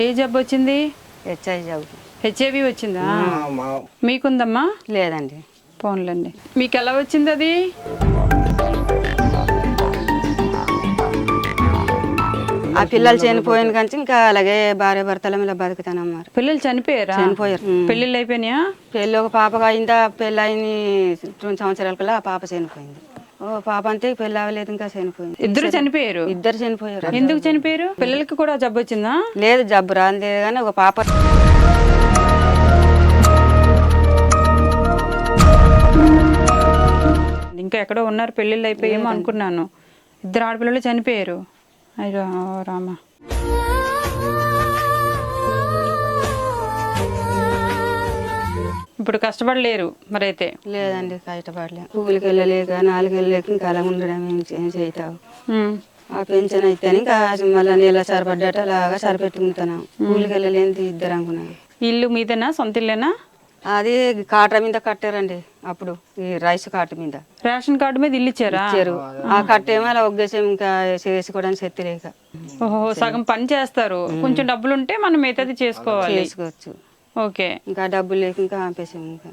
ఏ జబ్బు వచ్చింది? హెచ్ఐ జబ్బు. హెచ్ఐవి వచ్చిందా? మీకుందమ్మా? లేదండి. పోన్లండి. మీకు ఎలా వచ్చింది అది? ఆ పిల్లలు చనిపోయిన కానీ ఇంకా అలాగే భార్య భర్తల మీద బతుకుతానన్నారు. పిల్లలు చనిపోయారా? చనిపోయారు. పెళ్ళిళ్ళు అయిపోయినాయా? పెళ్ళి ఒక పాపగా అయిందా, పెళ్ళి అయిన 2 సంవత్సరాల కల్లా ఆ పాప చనిపోయింది. ఓ పాప అంతే పెళ్ళి అవ్వలేదు, ఇంకా చనిపోయింది. ఇద్దరు చనిపోయారు? ఇద్దరు చనిపోయారు. ఎందుకు చనిపోయారు? పిల్లలకి కూడా జబ్బు వచ్చిందా? లేదు, జబ్బు రాలేదు కానీ ఒక పాప. ఇంకా ఎక్కడో ఉన్నారు, పెళ్ళిళ్ళు అయిపోయేమో అనుకున్నాను. ఇద్దరు ఆడపిల్లలు చనిపోయారు. అయ్యో రామా. ఇప్పుడు కష్టపడలేరు మరైతే? లేదండి, కష్టపడలేము. కూలికి వెళ్ళలేక 4 వెళ్ళలేక ఇంకా అలా ఉండడం ఏం చేస్తావు. ఆ పెన్షన్ అయితే ఇంకా మళ్ళీ నెల సరిపడ్డట అలాగా సరిపెట్టుకుంటున్నాం. కూలికి వెళ్ళలేని ఇద్దరు అనుకున్నాను. ఇల్లు మీదేనా? సొంత ఇల్లేనా? అది కాటా మీద కట్టారండి అప్పుడు, ఈ రైస్ కార్డు మీద. రేషన్ కార్డు మీద ఇల్లు ఇచ్చారా? ఇచ్చారు. ఆ కట్టేమో అలా ఒగ్గేసాం, ఇంకా చేసుకోవడానికి శక్తి లేక. ఓహో, సగం పని చేస్తారు, కొంచెం డబ్బులు ఉంటే మనం మిగతాది చేసుకోవాలి. చేసుకోవచ్చు. ఓకే. ఇంకా డబ్బులు లేక ఇంకా ఆపేసాం. ఇంకా